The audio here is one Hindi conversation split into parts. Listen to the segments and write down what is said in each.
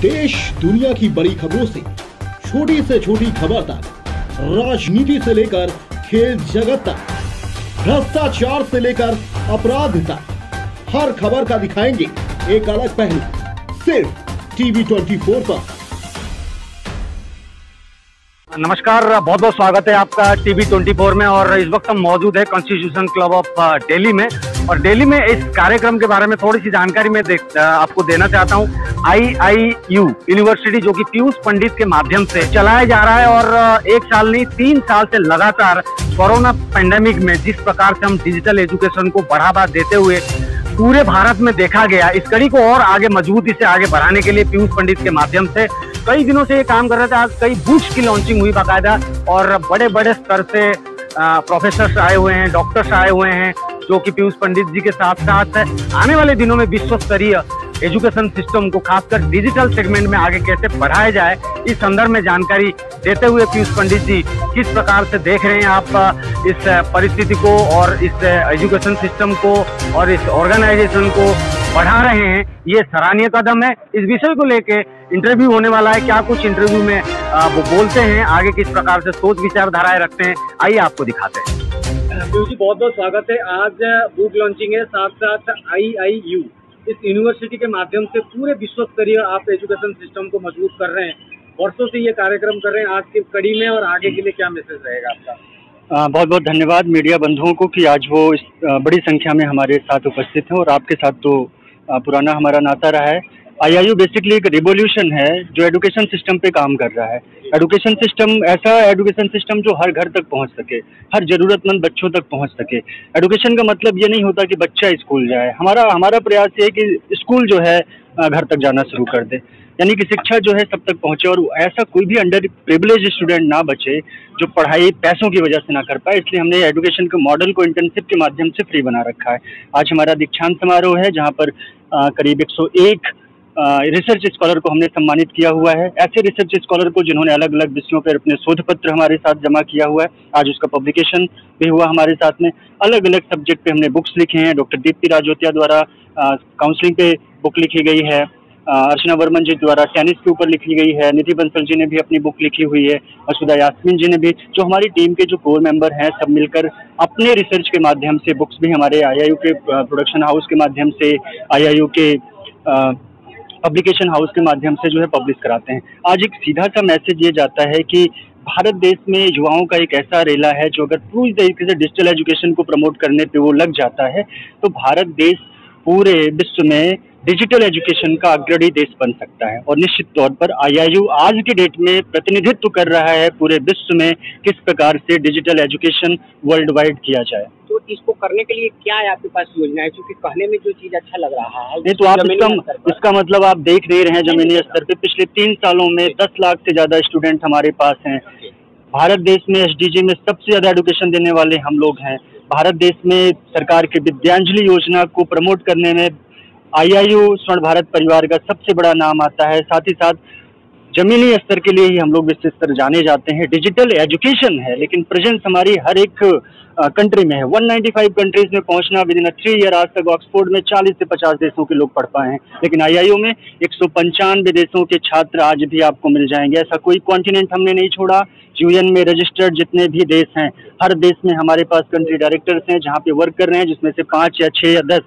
देश दुनिया की बड़ी खबरों से छोटी से छोटी खबर तक, राजनीति से लेकर खेल जगत तक, भ्रष्टाचार से लेकर अपराध तक, हर खबर का दिखाएंगे एक अलग पहलू, सिर्फ टीवी 24 पर। नमस्कार, बहुत बहुत स्वागत है आपका टीवी 24 में। और इस वक्त हम मौजूद है कॉन्स्टिट्यूशन क्लब ऑफ दिल्ली में। और दिल्ली में इस कार्यक्रम के बारे में थोड़ी सी जानकारी मैं आपको देना चाहता हूँ। IIU यूनिवर्सिटी जो कि पीयूष पंडित के माध्यम से चलाया जा रहा है, और एक साल नहीं 3 साल से लगातार कोरोना पेंडेमिक में जिस प्रकार से हम डिजिटल एजुकेशन को बढ़ावा देते हुए पूरे भारत में देखा गया, इस कड़ी को और आगे मजबूती से आगे बढ़ाने के लिए पीयूष पंडित के माध्यम से कई दिनों से ये काम कर रहे थे। आज कई बुक्स की लॉन्चिंग हुई बाकायदा, और बड़े बड़े स्तर से प्रोफेसर्स आए हुए हैं, डॉक्टर्स आए हुए हैं, जो कि पीयूष पंडित जी के साथ साथ आने वाले दिनों में विश्व स्तरीय एजुकेशन सिस्टम को खासकर डिजिटल सेगमेंट में आगे कैसे बढ़ाया जाए, इस संदर्भ में जानकारी देते हुए पीयूष पंडित जी किस प्रकार से देख रहे हैं आप इस परिस्थिति को और इस एजुकेशन सिस्टम को और इस ऑर्गेनाइजेशन को बढ़ा रहे हैं, ये सराहनीय कदम है। इस विषय को लेके इंटरव्यू होने वाला है, क्या कुछ इंटरव्यू में वो बोलते हैं, आगे किस प्रकार से सोच विचारधाराएं रखते हैं, आइए आपको दिखाते हैं। पीयूष जी, बहुत बहुत स्वागत है। आज बुक लॉन्चिंग है, साथ साथ IIU इस यूनिवर्सिटी के माध्यम से पूरे विश्व स्तरीय आप एजुकेशन सिस्टम को मजबूत कर रहे हैं, वर्षों से ये कार्यक्रम कर रहे हैं। आज की कड़ी में और आगे के लिए क्या मैसेज रहेगा आपका? बहुत बहुत धन्यवाद मीडिया बंधुओं को कि आज वो इस बड़ी संख्या में हमारे साथ उपस्थित हैं, और आपके साथ तो पुराना हमारा नाता रहा है। IIU बेसिकली एक रिवोल्यूशन है जो एजुकेशन सिस्टम पे काम कर रहा है। एजुकेशन सिस्टम, ऐसा एजुकेशन सिस्टम जो हर घर तक पहुंच सके, हर जरूरतमंद बच्चों तक पहुंच सके। एजुकेशन का मतलब ये नहीं होता कि बच्चा स्कूल जाए, हमारा प्रयास ये है कि स्कूल जो है घर तक जाना शुरू कर दे, यानी कि शिक्षा जो है सब तक पहुंचे, और ऐसा कोई भी अंडर प्रिविलेज स्टूडेंट ना बचे जो पढ़ाई पैसों की वजह से ना कर पाए। इसलिए हमने एजुकेशन के मॉडल को इंटर्नशिप के माध्यम से फ्री बना रखा है। आज हमारा दीक्षांत समारोह है, जहाँ पर करीब 101 रिसर्च स्कॉलर को हमने सम्मानित किया हुआ है। ऐसे रिसर्च स्कॉलर को जिन्होंने अलग अलग विषयों पर अपने शोध पत्र हमारे साथ जमा किया हुआ है, आज उसका पब्लिकेशन भी हुआ हमारे साथ में। अलग अलग सब्जेक्ट पे हमने बुक्स लिखे हैं। डॉक्टर दीप्ति राजोतिया द्वारा काउंसलिंग पे बुक लिखी गई है, अर्चना वर्मन जी द्वारा टेनिस के ऊपर लिखी गई है, निधि बंसल जी ने भी अपनी बुक लिखी हुई है, और सुधा यास्मीन जी ने भी। जो हमारी टीम के जो कोर मेंबर हैं, सब मिलकर अपने रिसर्च के माध्यम से बुक्स भी हमारे IIU के प्रोडक्शन हाउस के माध्यम से, IIU के पब्लिकेशन हाउस के माध्यम से जो है पब्लिश कराते हैं। आज एक सीधा सा मैसेज ये जाता है कि भारत देश में युवाओं का एक ऐसा रेला है जो अगर पूरी तरीके से डिजिटल एजुकेशन को प्रमोट करने पे वो लग जाता है, तो भारत देश पूरे विश्व में डिजिटल एजुकेशन का अग्रणी देश बन सकता है। और निश्चित तौर पर IIU आज की डेट में प्रतिनिधित्व कर रहा है पूरे विश्व में किस प्रकार से डिजिटल एजुकेशन वर्ल्ड वाइड किया जाए। तो इसको करने के लिए क्या है आपके पास योजना है? क्योंकि कहने में जो चीज अच्छा लग रहा है, नहीं तो आप इसका मतलब आप देख नहीं रहे हैं जमीनी स्तर पे पिछले 3 सालों में 10 लाख से ज्यादा स्टूडेंट हमारे पास हैं। भारत देश में SDG में सबसे ज्यादा एजुकेशन देने वाले हम लोग हैं। भारत देश में सरकार के विद्यांजलि योजना को प्रमोट करने में IIU स्वर्ण भारत परिवार का सबसे बड़ा नाम आता है। साथ ही साथ जमीनी स्तर के लिए ही हम लोग विश्व स्तर जाने जाते हैं। डिजिटल एजुकेशन है, लेकिन प्रेजेंस हमारी हर एक कंट्री में है। 195 कंट्रीज में पहुंचना विद इन 3 ईयर। आज तक ऑक्सफोर्ड में 40 से 50 देशों के लोग पढ़ पाए हैं, लेकिन IIU में 195 देशों के छात्र आज भी आपको मिल जाएंगे। ऐसा कोई कॉन्टिनेंट हमने नहीं छोड़ा। UN में रजिस्टर्ड जितने भी देश हैं, हर देश में हमारे पास कंट्री डायरेक्टर्स हैं जहाँ पे वर्क कर रहे हैं, जिसमें से 5 या 6 या 10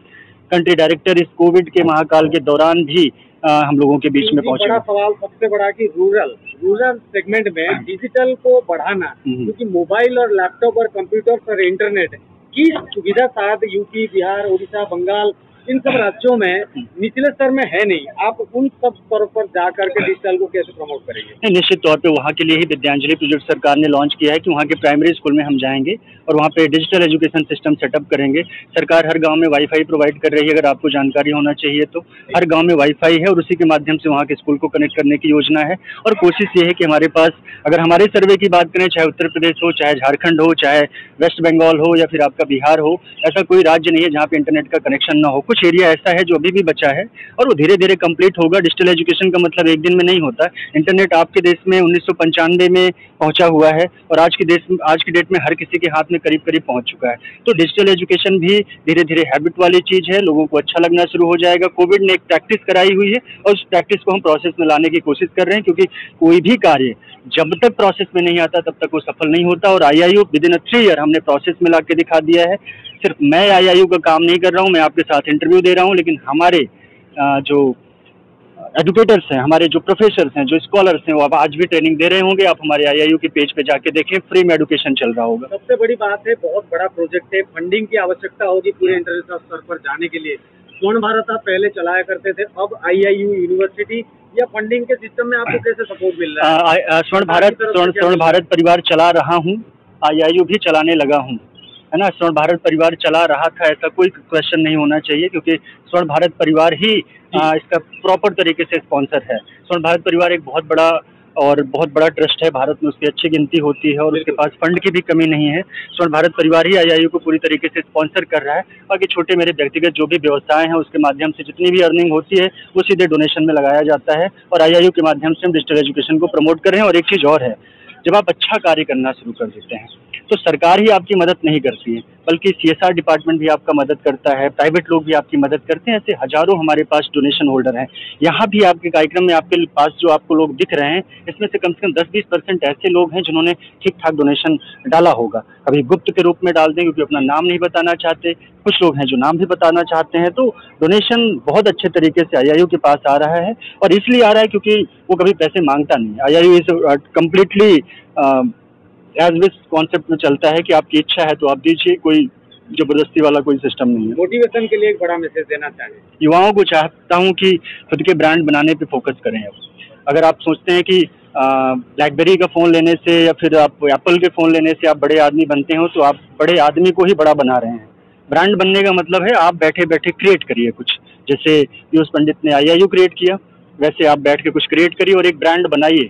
कंट्री डायरेक्टर इस कोविड के महाकाल के दौरान भी हम लोगों के बीच में पहुंचे। बड़ा सवाल सबसे बड़ा कि रूरल सेगमेंट में डिजिटल को बढ़ाना, क्योंकि मोबाइल और लैपटॉप और कंप्यूटर और इंटरनेट की सुविधा शायद यूपी, बिहार, उड़ीसा, बंगाल इन सब राज्यों में निचले स्तर में है नहीं। आप उन सब स्तरों पर जाकर के डिजिटल को कैसे प्रमोट करेंगे? निश्चित तौर पे वहाँ के लिए ही विद्यांजलि प्रोजेक्ट सरकार ने लॉन्च किया है कि वहाँ के प्राइमरी स्कूल में हम जाएंगे और वहाँ पे डिजिटल एजुकेशन सिस्टम सेटअप करेंगे। सरकार हर गांव में वाईफाई प्रोवाइड कर रही है, अगर आपको जानकारी होना चाहिए तो। हर गाँव में वाईफाई है और उसी के माध्यम से वहाँ के स्कूल को कनेक्ट करने की योजना है। और कोशिश ये है कि हमारे पास, अगर हमारे सर्वे की बात करें, चाहे उत्तर प्रदेश हो, चाहे झारखंड हो, चाहे वेस्ट बंगाल हो या फिर आपका बिहार हो, ऐसा कोई राज्य नहीं है जहाँ पे इंटरनेट का कनेक्शन ना हो। कुछ एरिया ऐसा है जो अभी भी बचा है और वो धीरे धीरे कंप्लीट होगा। डिजिटल एजुकेशन का मतलब एक दिन में नहीं होता। इंटरनेट आपके देश में 1995 में पहुंचा हुआ है और आज की डेट में हर किसी के हाथ में करीब करीब पहुंच चुका है। तो डिजिटल एजुकेशन भी धीरे धीरे हैबिट वाली चीज़ है, लोगों को अच्छा लगना शुरू हो जाएगा। कोविड ने एक प्रैक्टिस कराई हुई है और उस प्रैक्टिस को हम प्रोसेस में लाने की कोशिश कर रहे हैं, क्योंकि कोई भी कार्य जब तक प्रोसेस में नहीं आता तब तक वो सफल नहीं होता। और IIU विदिन 3 ईयर हमने प्रोसेस में ला के दिखा दिया है। सिर्फ मैं IIU का काम नहीं कर रहा हूँ, मैं आपके साथ इंटरव्यू दे रहा हूँ, लेकिन हमारे जो एजुकेटर्स हैं, हमारे जो प्रोफेसर्स हैं, जो स्कॉलर्स हैं, वो अब आज भी ट्रेनिंग दे रहे होंगे। आप हमारे IIU के पेज पे जाके देखें, फ्री में एजुकेशन चल रहा होगा। सबसे बड़ी बात है, बहुत बड़ा प्रोजेक्ट है, फंडिंग की आवश्यकता होगी पूरे इंटरनेशनल स्तर पर जाने के लिए। स्वर्ण भारत आप पहले चलाया करते थे, अब IIU यूनिवर्सिटी या फंडिंग के सिस्टम में आपको कैसे सपोर्ट मिल रहा है? स्वर्ण भारत परिवार चला रहा हूँ, IIU भी चलाने लगा हूँ, है ना। स्वर्ण भारत परिवार चला रहा था, ऐसा कोई क्वेश्चन नहीं होना चाहिए, क्योंकि स्वर्ण भारत परिवार ही इसका प्रॉपर तरीके से स्पॉन्सर है। स्वर्ण भारत परिवार एक बहुत बड़ा ट्रस्ट है, भारत में उसकी अच्छी गिनती होती है और उसके पास फंड की भी कमी नहीं है। स्वर्ण भारत परिवार ही IIU को पूरी तरीके से स्पॉन्सर कर रहा है। बाकी छोटे मेरे व्यक्तिगत जो भी व्यवसाय हैं, उसके माध्यम से जितनी भी अर्निंग होती है वो सीधे डोनेशन में लगाया जाता है और IIU के माध्यम से हम डिजिटल एजुकेशन को प्रमोट कर रहे हैं। और एक चीज़ और है, जब आप अच्छा कार्य करना शुरू कर देते हैं तो सरकार ही आपकी मदद नहीं करती है, बल्कि CSR डिपार्टमेंट भी आपका मदद करता है, प्राइवेट लोग भी आपकी मदद करते हैं। ऐसे हजारों हमारे पास डोनेशन होल्डर हैं। यहाँ भी आपके कार्यक्रम में आपके पास जो आपको लोग दिख रहे हैं, इसमें से कम 10-20% ऐसे लोग हैं जिन्होंने ठीक ठाक डोनेशन डाला होगा। कभी गुप्त के रूप में डाल दें क्योंकि अपना नाम नहीं बताना चाहते, कुछ लोग हैं जो नाम भी बताना चाहते हैं। तो डोनेशन बहुत अच्छे तरीके से IIU के पास आ रहा है और इसलिए आ रहा है क्योंकि वो कभी पैसे मांगता नहीं। IIU is completely as wish concept में चलता है कि आपकी इच्छा है तो आप दीजिए, कोई जबरदस्ती वाला कोई सिस्टम नहीं है। मोटिवेशन के लिए एक बड़ा मैसेज देना चाहिए युवाओं को। चाहता हूं कि खुद के ब्रांड बनाने पे फोकस करें। अब अगर आप सोचते हैं कि ब्लैकबेरी का फ़ोन लेने से या फिर आप एप्पल के फ़ोन लेने से आप बड़े आदमी बनते हो, तो आप बड़े आदमी को ही बड़ा बना रहे हैं। ब्रांड बनने का मतलब है आप बैठे बैठे क्रिएट करिए कुछ। जैसे पीयूष पंडित ने IIU क्रिएट किया, वैसे आप बैठ के कुछ क्रिएट करिए और एक ब्रांड बनाइए।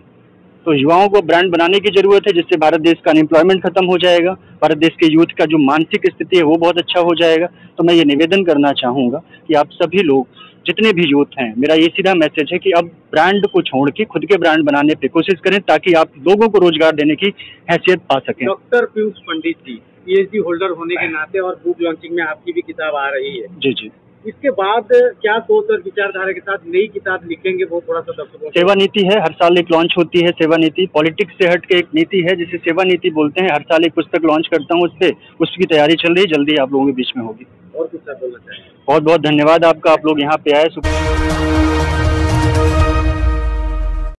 तो युवाओं को ब्रांड बनाने की जरूरत है, जिससे भारत देश का अनएम्प्लॉयमेंट खत्म हो जाएगा, भारत देश के यूथ का जो मानसिक स्थिति है वो बहुत अच्छा हो जाएगा। तो मैं ये निवेदन करना चाहूँगा कि आप सभी लोग, जितने भी यूथ हैं, मेरा ये सीधा मैसेज है कि अब ब्रांड को छोड़ के खुद के ब्रांड बनाने पे कोशिश करें, ताकि आप लोगों को रोजगार देने की हैसियत पा सकें। डॉक्टर पीयूष पंडित जी, PhD होल्डर होने के नाते और बुक लॉन्चिंग में आपकी भी किताब आ रही है। जी जी। इसके बाद क्या सोच और विचारधारा के साथ नई किताब लिखेंगे, वो थोड़ा सा दर्शकों। सेवा नीति है, हर साल एक लॉन्च होती है सेवा नीति। पॉलिटिक्स से हट के एक नीति है जिसे सेवा नीति बोलते हैं। हर साल एक पुस्तक लॉन्च करता हूँ, उसकी तैयारी चल रही है, जल्दी आप लोगों के बीच में होगी। और कुछ बोलना चाहिए? बहुत बहुत धन्यवाद आपका, आप लोग यहाँ पे आए।